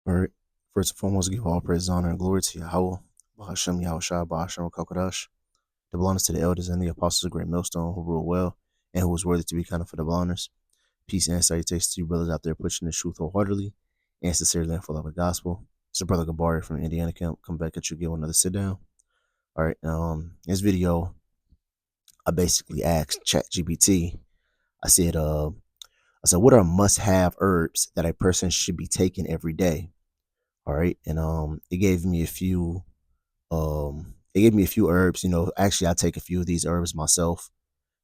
All right. First and foremost, give all praise, honor, and glory to Yahweh, Bahashem, Yahushua, Bahashem, Kakadash. The belongs to the elders and the apostles of great millstone who rule well and who is worthy to be counted for the honors. Peace and salutations to you brothers out there pushing the truth wholeheartedly and sincerely and full of the gospel. It's your brother Gabari from Indiana Camp. Come back at you, give another sit down. All right. This video, I basically asked ChatGPT. I said, what are must-have herbs that a person should be taking every day? All right, and it gave me a few herbs. Actually, I take a few of these herbs myself.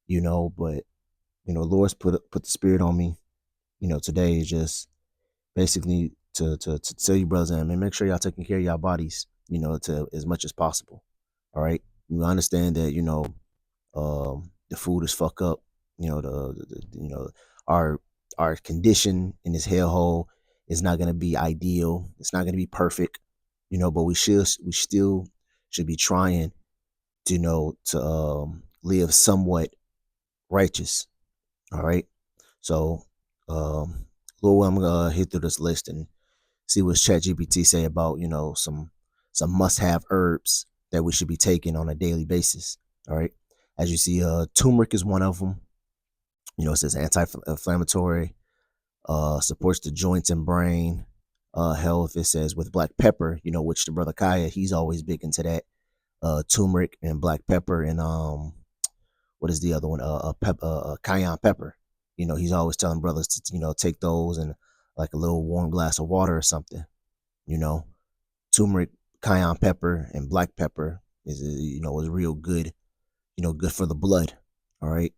But Lord's put the spirit on me. Today is just basically to tell you brothers and make sure y'all taking care of y'all bodies. To as much as possible. All right, you understand that the food is fuck up. Our condition in this hellhole is not gonna be ideal. It's not gonna be perfect, but we still should be trying to live somewhat righteous. All right. So Lord, I'm gonna hit through this list and see what ChatGPT say about some must-have herbs that we should be taking on a daily basis. All right. As you see, turmeric is one of them. It says anti-inflammatory, supports the joints and brain health. It says with black pepper, which the brother Kaya, he's always big into that. Turmeric and black pepper and what is the other one? Cayenne pepper. He's always telling brothers to take those and like a little warm glass of water or something. Turmeric, cayenne pepper, and black pepper is real good. Good for the blood. All right.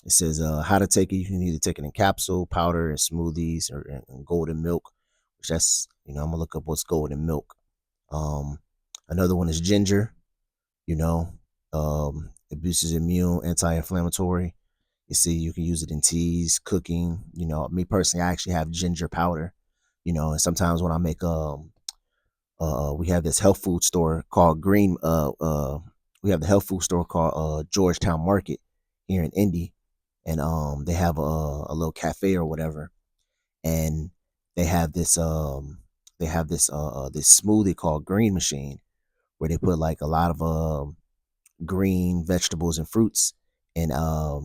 It says how to take it. You can either take it in capsule, powder, and smoothies, or in golden milk. Which that's I'm gonna look up what's golden milk. Another one is ginger. It boosts immune, anti-inflammatory. You see, you can use it in teas, cooking. Me personally, I actually have ginger powder. And sometimes when I make we have this health food store called we have the health food store called Georgetown Market here in Indy, and they have a little cafe or whatever, and they have this this smoothie called Green Machine, where they put like a lot of green vegetables and fruits in a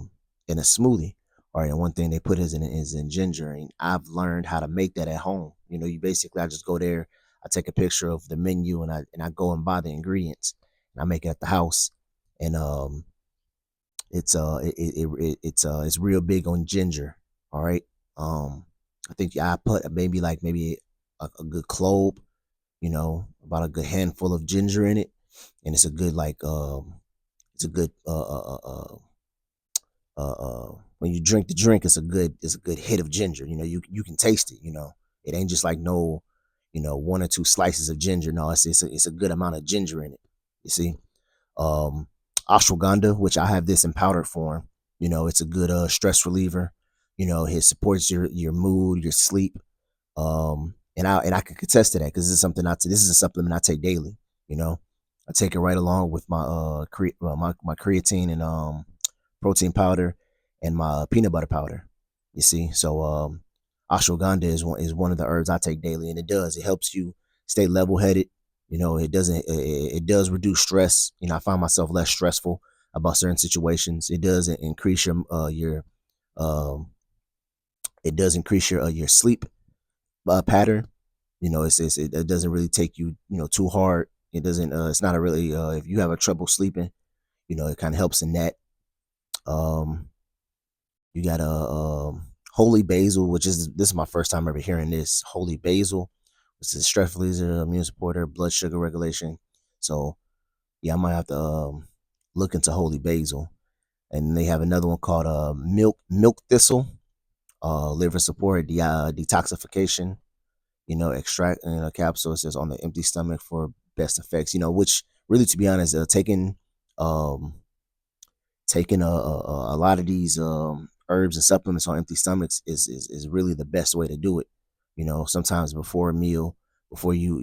smoothie. All right, and one thing they put is in ginger, and I've learned how to make that at home. You basically, I just go there, I take a picture of the menu, and I go and buy the ingredients, and I make it at the house, and it's real big on ginger. All right, I think I put maybe a good clove, about a good handful of ginger in it, and it's a good when you drink the drink, it's a good hit of ginger. You can taste it. It ain't just like no, one or two slices of ginger. No, it's a good amount of ginger in it. You see, ashwagandha, which I have this in powdered form. It's a good stress reliever. It supports your mood, your sleep. And I can contest to that because this is a supplement I take daily. I take it right along with my my creatine and protein powder and my peanut butter powder. You see, so ashwagandha is one of the herbs I take daily, and it helps you stay level headed. It does reduce stress. I find myself less stressful about certain situations. It does increase um your sleep pattern. It doesn't really take you too hard. It doesn't it's not a really if you have a trouble sleeping, it kind of helps in that. You got a holy basil, which this is my first time ever hearing this. Holy basil, which is stress reliever, immune supporter, blood sugar regulation. So yeah, I might have to look into holy basil. And they have another one called milk thistle, liver support, detoxification. Extract in a capsule. It says on the empty stomach for best effects. Which really, to be honest, taking a lot of these herbs and supplements on empty stomachs is really the best way to do it. Sometimes before a meal, before you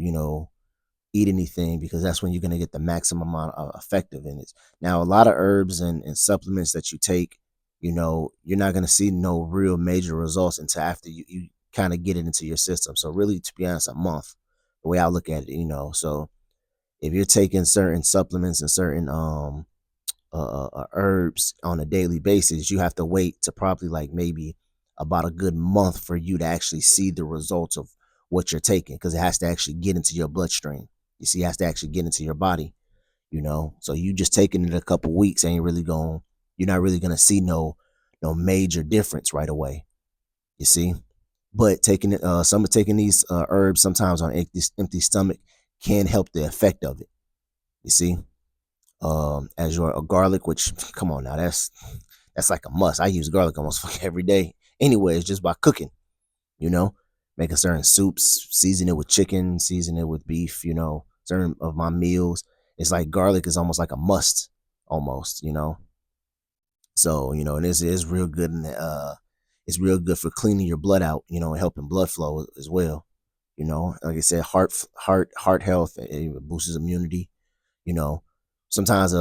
eat anything, because that's when you're going to get the maximum amount of effective in it. Now, a lot of herbs and supplements that you take, you're not going to see no real major results until after you kind of get it into your system. So really, to be honest, a month. the way I look at it, you know. So if you're taking certain supplements and certain herbs on a daily basis, you have to wait to probably like maybe about a good month for you to actually see the results of what you're taking, because it has to actually get into your bloodstream. You see, it has to actually get into your body, you know. So you just taking it a couple weeks ain't really going, you're not really gonna see no major difference right away. You see, but taking it, some of taking these herbs sometimes on empty stomach can help the effect of it. You see, as your garlic, which come on now, that's like a must. I use garlic almost every day. Anyways, just by cooking, you know, making certain soups, season it with chicken, season it with beef, you know, certain of my meals. It's like garlic is almost like a must, almost, you know. So, you know, and this is real good, and it's real good for cleaning your blood out, you know, and helping blood flow as well. You know, like I said, heart health, it boosts immunity. You know, sometimes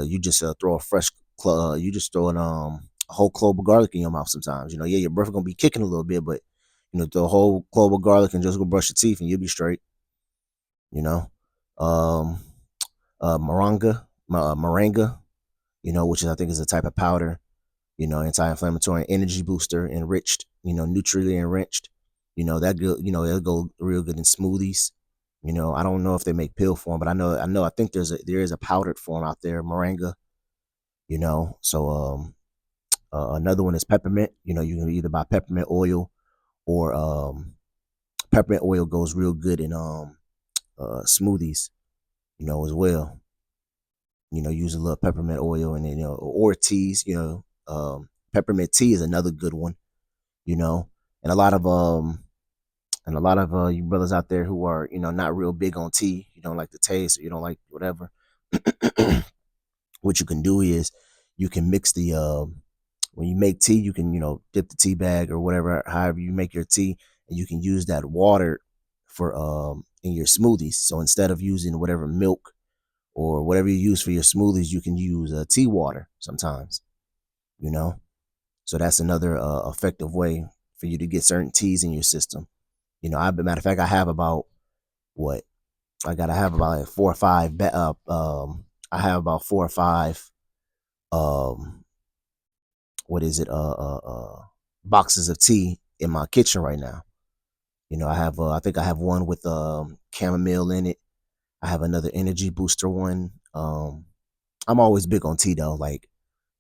you just throw a fresh you just throw a whole clove of garlic in your mouth sometimes. You know, yeah, your breath gonna be kicking a little bit, but you know, throw a whole clove of garlic and just go brush your teeth and you'll be straight. You know, um, moringa, you know, which is, I think, is a type of powder. You know, anti-inflammatory, energy booster, enriched. You know, nutrient enriched. You know that good. You know, it'll go real good in smoothies. You know, I don't know if they make pill form, but I think there is a powdered form out there, moringa. You know, so another one is peppermint. You know, you can either buy peppermint oil, or peppermint oil goes real good in smoothies. You know, as well. You know, use a little peppermint oil, and then, you know, or teas. You know, peppermint tea is another good one. You know, and a lot of you brothers out there who are, you know, not real big on tea, you don't like the taste, or you don't like whatever. What you can do is you can mix the when you make tea, you can, you know, dip the tea bag or whatever, however you make your tea, and you can use that water for in your smoothies. So instead of using whatever milk or whatever you use for your smoothies, you can use tea water sometimes, you know. So that's another effective way for you to get certain teas in your system. You know, matter of fact, I have about what I have about like four or five. I have about four or five. Um, what is it? Boxes of tea in my kitchen right now. You know, I have. I think I have one with chamomile in it. I have another energy booster one. I'm always big on tea though. Like,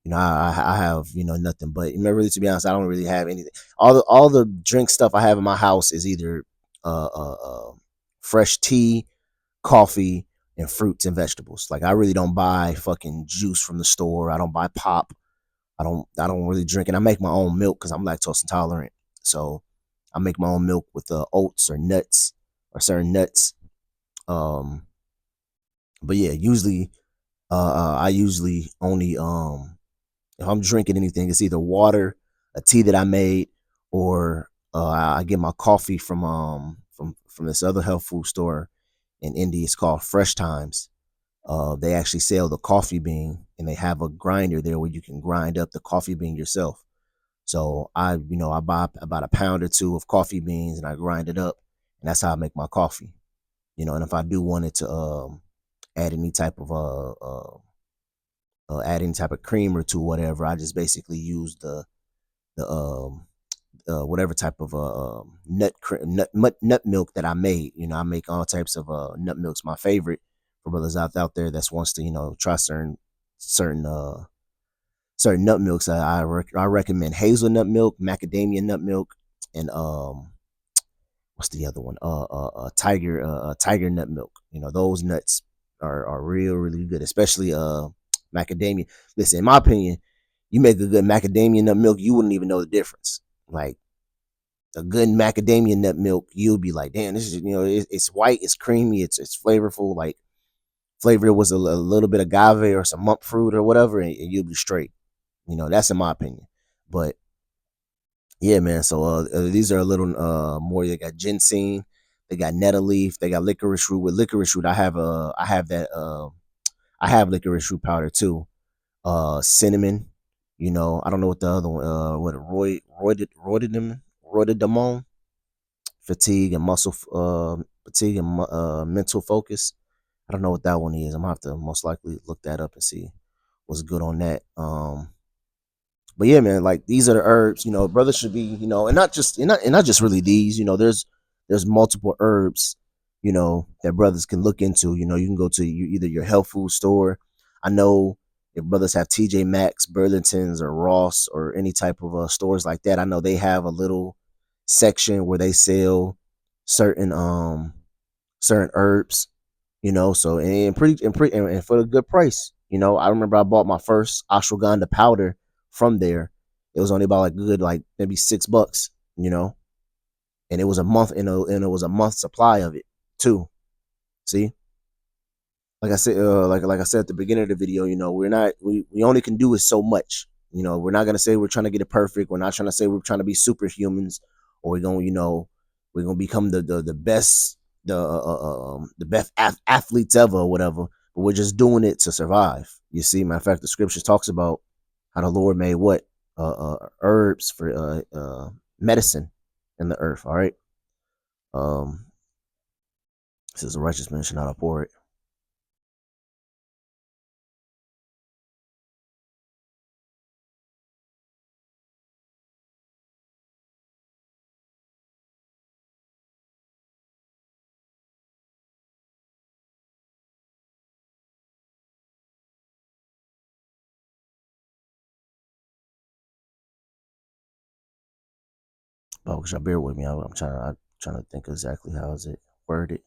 you know, I have, you know, nothing but, really, to be honest, I don't really have anything. All the drink stuff I have in my house is either fresh tea, coffee, and fruits and vegetables. Like, I really don't buy fucking juice from the store. I don't buy pop. I don't really drink it. I make my own milk because I'm lactose intolerant. So I make my own milk with oats or nuts or certain nuts. Um, but yeah, usually I usually only if I'm drinking anything, it's either water, a tea that I made, or I get my coffee from this other health food store in India. It's called Fresh Times. They actually sell the coffee bean, and they have a grinder there where you can grind up the coffee bean yourself. So I buy about a pound or two of coffee beans and I grind it up, and that's how I make my coffee. You know, and if I do want it to add any type of add any type of cream or to whatever, I just basically use the whatever type of nut milk that I made. You know, I make all types of nut milks. My favorite, for brothers out there that wants to, you know, try certain certain nut milks. I recommend hazelnut milk, macadamia nut milk, and what's the other one? Tiger nut milk. You know, those nuts are really good, especially macadamia. Listen, in my opinion, you make a good macadamia nut milk, you wouldn't even know the difference. Like, a good macadamia nut milk, you'll be like, damn, this is, you know, it's white, it's creamy, it's flavorful. Like, flavor was a little bit of agave or some monk fruit or whatever, and you'll be straight. You know, that's in my opinion. But yeah, man. So these are a little more. They got ginseng, they got nettle leaf, they got licorice root. With licorice root, I have that I have licorice root powder too. Cinnamon. You know, I don't know what the other one. What roididum, fatigue and muscle fatigue and mental focus. I don't know what that one is. I'm gonna have to most likely look that up and see what's good on that. But yeah, man, like these are the herbs. Brothers should be, and not just really these. There's multiple herbs, that brothers can look into. You can go to either your health food store. I know if brothers have TJ Maxx, Burlington's, or Ross, or any type of stores like that, I know they have a little section where they sell certain certain herbs, so and for a good price. I remember I bought my first ashwagandha powder from there. It was only about like good, like maybe $6, and it was a month, and it was a month supply of it too. See, like I said, like I said at the beginning of the video, we only can do is so much. We're not gonna say we're trying to get it perfect. We're not trying to say we're trying to be superhumans, or we're gonna become the best, the best athletes ever or whatever. But we're just doing it to survive. You see, matter of fact, the scriptures talks about how the Lord made what herbs for medicine in the earth. All right. Um, this is a righteous man should not abhor it. Oh, y'all bear with me. I'm trying to think exactly how is it worded.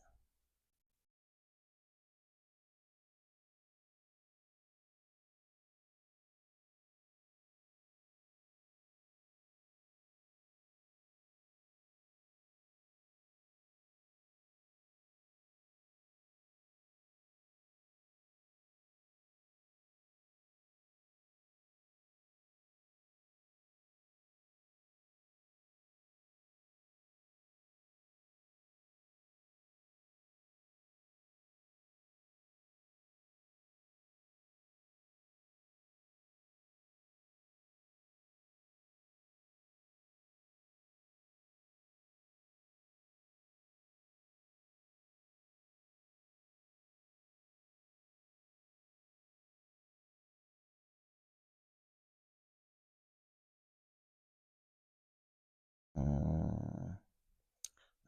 Um,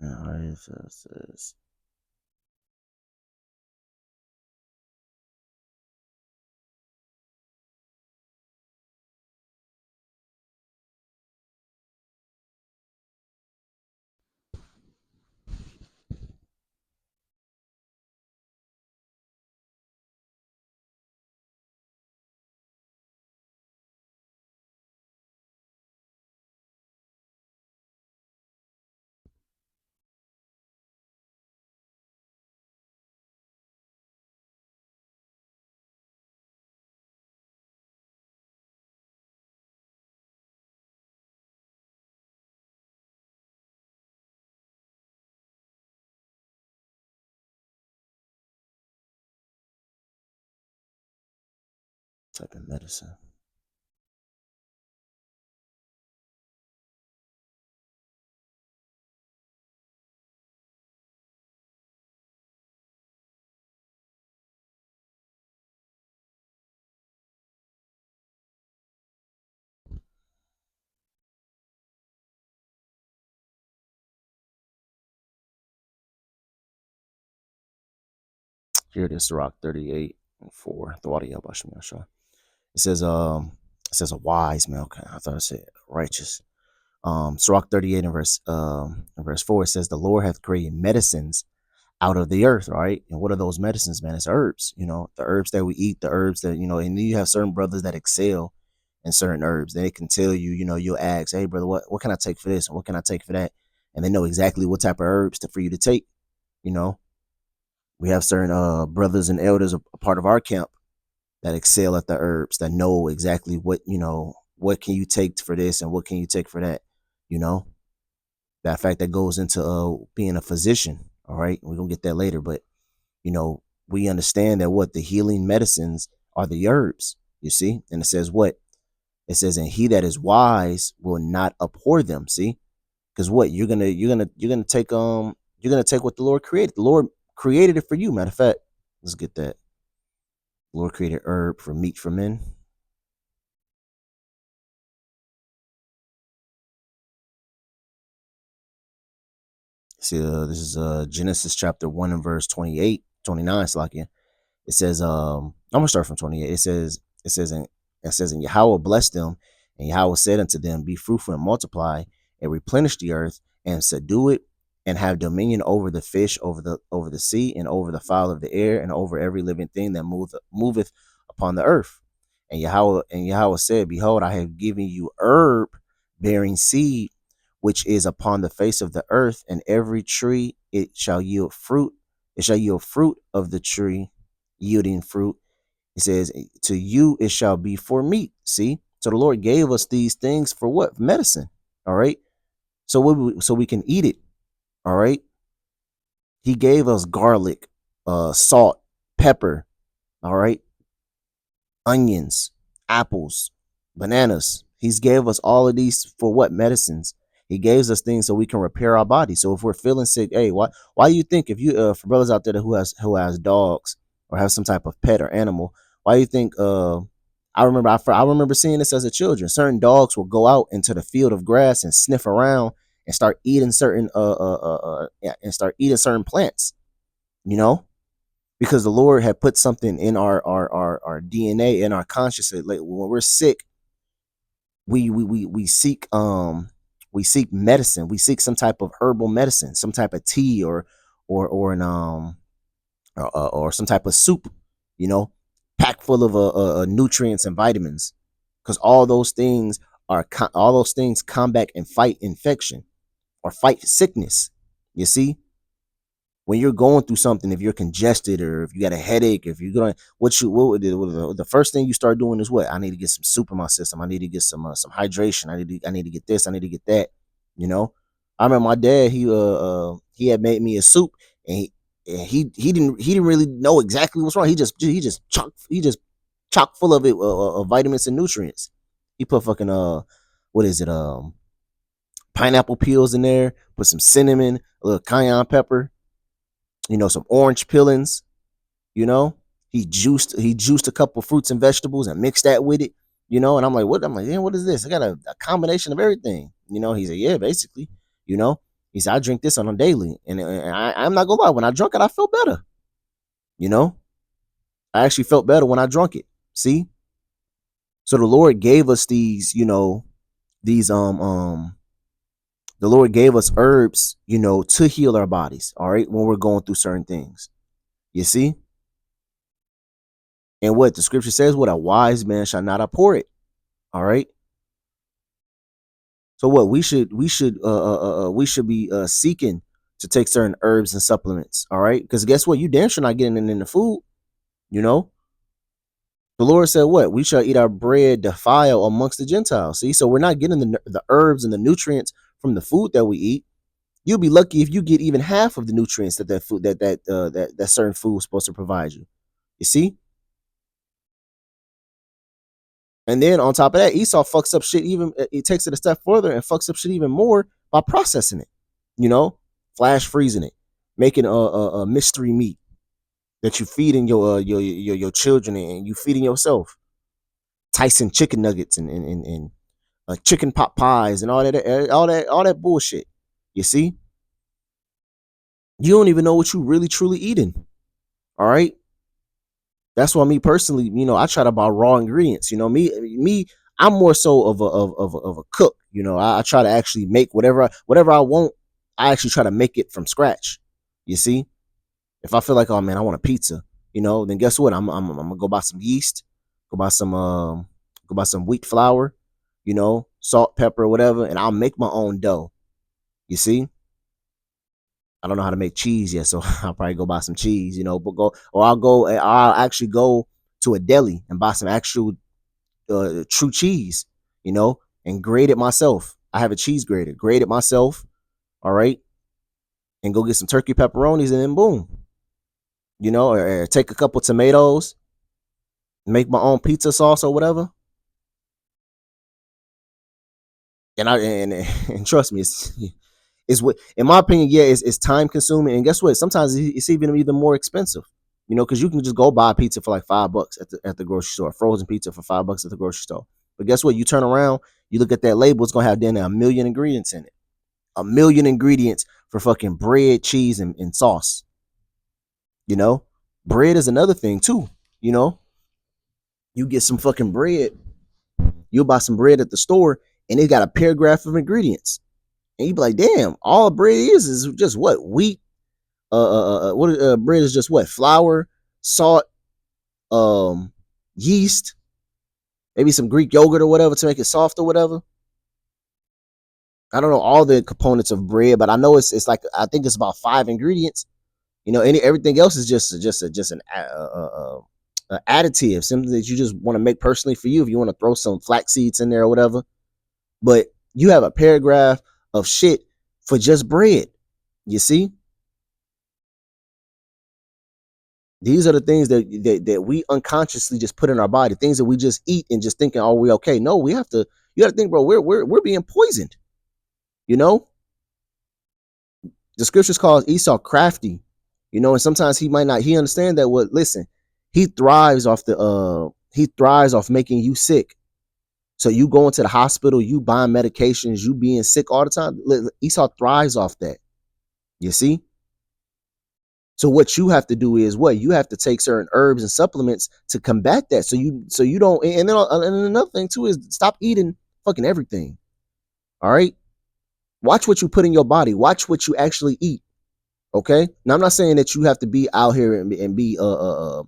all right, so it says type of medicine. Here it is, Rock 38:4. The audio about me, sure. It says it says a wise man. Okay, I thought it said righteous. Sirach 38 and verse 4, it says the Lord hath created medicines out of the earth, right? And what are those medicines, man? It's herbs, the herbs that we eat, the herbs that, and you have certain brothers that excel in certain herbs. They can tell you, you'll ask, hey brother, what can I take for this? And what can I take for that? And they know exactly what type of herbs for you to take. You know, we have certain brothers and elders, a part of our camp, that excel at the herbs, that know exactly what can you take for this and what can you take for that, you know that fact that goes into being a physician. All right, we're gonna get that later, but we understand that what the healing medicines are the herbs, you see. And it says what it says, and he that is wise will not abhor them. See, because what you're gonna take You're gonna take what the Lord created. The Lord created it for you. Matter of fact, let's get that. The Lord created herb for meat for men. See, this is Genesis chapter 1 and verse 28, 29. Slakia. It says, I'm gonna start from 28. And Yahweh blessed them, and Yahweh said unto them, be fruitful and multiply, and replenish the earth, and subdue it, and have dominion over the fish, over the sea, and over the fowl of the air, and over every living thing that moveth upon the earth. And Yahweh said, behold, I have given you herb bearing seed, which is upon the face of the earth, and every tree it shall yield fruit. It shall yield fruit of the tree yielding fruit. It says, to you it shall be for meat. See? So the Lord gave us these things for what? Medicine. All right. So we can eat it. All right. He gave us garlic, salt, pepper. All right. Onions, apples, bananas. He's gave us all of these for what? Medicines. He gives us things so we can repair our body. So if we're feeling sick, hey, why do you think, if you for brothers out there who has dogs or have some type of pet or animal, why do you think I remember seeing this as a children. Certain dogs will go out into the field of grass and sniff around and start eating certain yeah, and start eating certain plants, you know? Because the Lord had put something in our DNA, in our consciousness. Like when we're sick, we seek medicine. We seek some type of herbal medicine, some type of tea, or an or some type of soup, you know, packed full of nutrients and vitamins, because all those things combat and fight infection or fight sickness. You see, when you're going through something, if you're congested or if you got a headache, if you're going, the first thing you start doing is what? I need to get some soup in my system. I need to get some hydration. I need to get this. I need to get that. You know, I remember my dad. He had made me a soup, and he didn't really know exactly what's wrong. He just chock full of it, of vitamins and nutrients. He put fucking what is it, pineapple peels in there. Put some cinnamon, a little cayenne pepper, some orange peelings, you know. He juiced a couple fruits and vegetables and mixed that with it, and I'm like, what? I'm like, damn, what is this? I got a combination of everything. He said, yeah, basically, you know. He said, I drink this on a daily. And I'm not gonna lie, when I drunk it, I felt better. You know, I actually felt better when I drunk it. See? So the Lord gave us these the Lord gave us herbs, to heal our bodies, all right, when we're going through certain things. You see? And what the scripture says, what a wise man shall not abhor it. All right. So what we should be seeking to take certain herbs and supplements. All right. Because guess what? You damn sure not getting it in the food. You know, the Lord said what? We shall eat our bread defile amongst the Gentiles. See, so we're not getting the herbs and the nutrients from the food that we eat. You'll be lucky if you get even half of the nutrients that food that certain food is supposed to provide you. You see? And then on top of that, Esau fucks up shit even. It takes it a step further and fucks up shit even more by processing it. Flash freezing it, making a mystery meat that you feeding your children and you feeding yourself. Tyson chicken nuggets and chicken pot pies and all that bullshit. You see, you don't even know what you really truly eating. All right. That's why me personally, I try to buy raw ingredients. Me, I'm more so of a cook. I try to actually make whatever I want. I actually try to make it from scratch. You see, if I feel like, oh man, I want a pizza, then guess what? I'm gonna go buy some yeast, go buy some wheat flour, salt, pepper, whatever, and I'll make my own dough. You see, I don't know how to make cheese yet, so I'll probably go buy some cheese, I'll actually go to a deli and buy some actual true cheese, and grate it myself. I have a cheese grater, grate it myself, all right, and go get some turkey pepperonis, and then boom, or take a couple tomatoes, make my own pizza sauce or whatever, and and trust me, It's what, in my opinion, yeah, it's time consuming, and guess what? Sometimes it's even more expensive. You know, because you can just go buy pizza for like $5 at the grocery store, frozen pizza for $5 at the grocery store. But guess what? You turn around, you look at that label, it's gonna have then a million ingredients in it. A million ingredients for fucking bread, cheese, and sauce. You know, bread is another thing too. You know, you get some fucking bread, you'll buy some bread at the store, and it got a paragraph of ingredients, and you be like, damn, all bread is just what, wheat. What bread is just what, flour, salt, um, yeast, maybe some Greek yogurt or whatever to make it soft or whatever. I don't know all the components of bread, but I know it's like, I think it's about 5 ingredients. You know, everything else is just an additive, something that you just want to make personally for you. If you want to throw some flax seeds in there or whatever, but you have a paragraph of shit for just bread. You see, these are the things that we unconsciously just put in our body, things that we just eat and just thinking, oh, we okay. No, we have to. You got to think, bro. We're being poisoned. You know, the scriptures calls Esau crafty. You know, and sometimes he might not. He understand that. What? Listen, he thrives off he thrives off making you sick. So you going to the hospital, you buying medications, you being sick all the time. Esau thrives off that. You see? So what you have to do is what? You have to take certain herbs and supplements to combat that. So you don't, and another thing too is stop eating fucking everything. All right? Watch what you put in your body. Watch what you actually eat. Okay? Now I'm not saying that you have to be out here and be a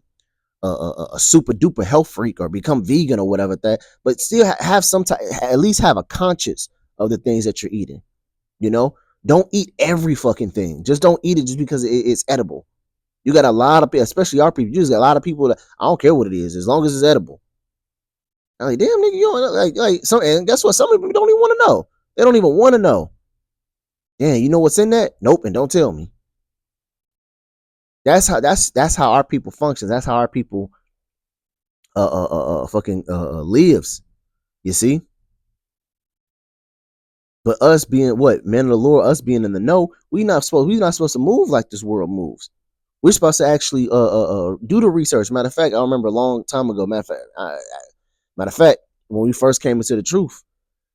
super duper health freak or become vegan or whatever that, but still have some type, at least have a conscience of the things that you're eating. You know, don't eat every fucking thing. Just don't eat it just because it's edible. You got a lot of people, especially our people. You just got a lot of people that I don't care what it is, as long as it's edible. I'm like, damn nigga, you don't like some. And guess what? Some people don't even want to know. They don't even want to know. Yeah, you know what's in that? Nope, and don't tell me. That's how our people functions. That's how our people fucking lives. You see, but us being what, men of the Lord, us being in the know, we not supposed to move like this world moves. We're supposed to actually do the research. Matter of fact, I remember a long time ago. Matter of fact, when we first came into the truth,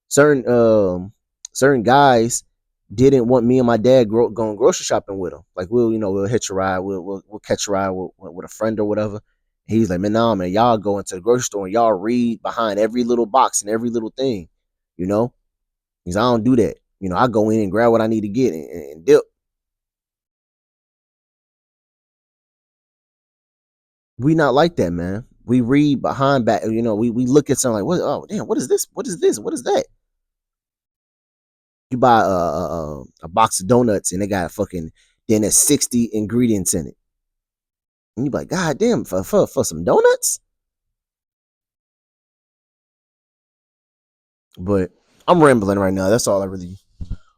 certain certain guys didn't want me and my dad going grocery shopping with them. Like we'll hitch a ride, we'll catch a ride with a friend or whatever. He's like, man, nah, man, y'all go into the grocery store and y'all read behind every little box and every little thing, you know. Because I don't do that. You know, I go in and grab what I need to get and dip. We not like that, man. We read behind back. You know, we look at something like, what? Oh, damn, what is this? What is this? What is that? You buy a box of donuts and they got fucking, then there's 60 ingredients in it, and you be like, God damn, for some donuts. But I'm rambling right now. That's all I really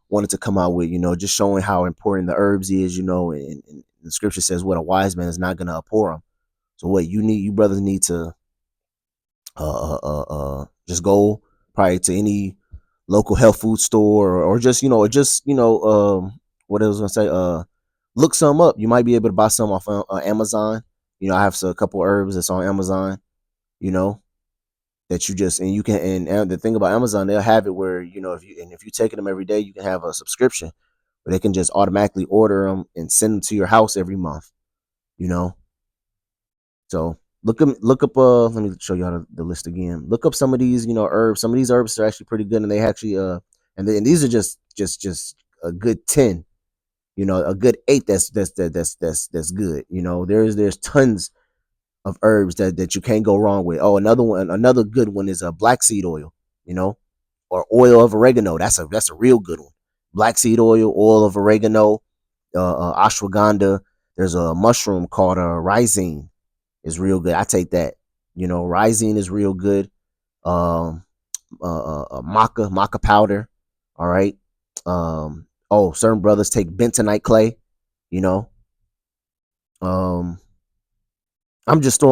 wanted to come out with. You know, just showing how important the herbs is. You know, and the scripture says, "What a wise man is not gonna abhor them." So what you brothers need to just go probably to any local health food store, or just what I was gonna say, look some up. You might be able to buy some off Amazon. You know, I have a couple herbs that's on Amazon, you know, that you just, and you can, and the thing about Amazon, they'll have it where, you know, if you taking them every day, you can have a subscription where they can just automatically order them and send them to your house every month, you know. So look up let me show y'all the list again. Look up some of these, herbs. Some of these herbs are actually pretty good, and they actually and these are just a good 10, a good 8 that's good. There's tons of herbs that you can't go wrong with. Oh, another good one is a black seed oil, you know, or oil of oregano. That's a real good one. Black seed oil of oregano, ashwagandha. There's a mushroom called rhizine, is real good. I take that. Rhizine is real good. Um, maca powder. All right. Certain brothers take bentonite clay. You know. Um, I'm just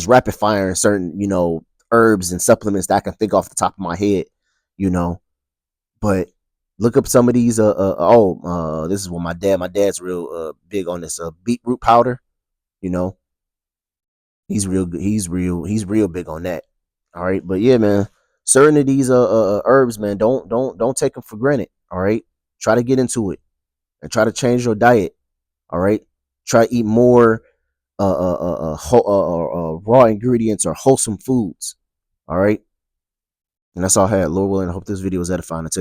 rapid firing certain herbs and supplements that I can think off the top of my head. You know, but Look up some of these. This is what my dad's real big on this beetroot powder. You know, he's real good. He's real big on that. All right, but yeah, man, certain of these herbs, man, don't take them for granted. All right, try to get into it and try to change your diet. All right, try to eat more raw ingredients or wholesome foods. All right, and that's all I had. Lord willing, I hope this video was edifying. Until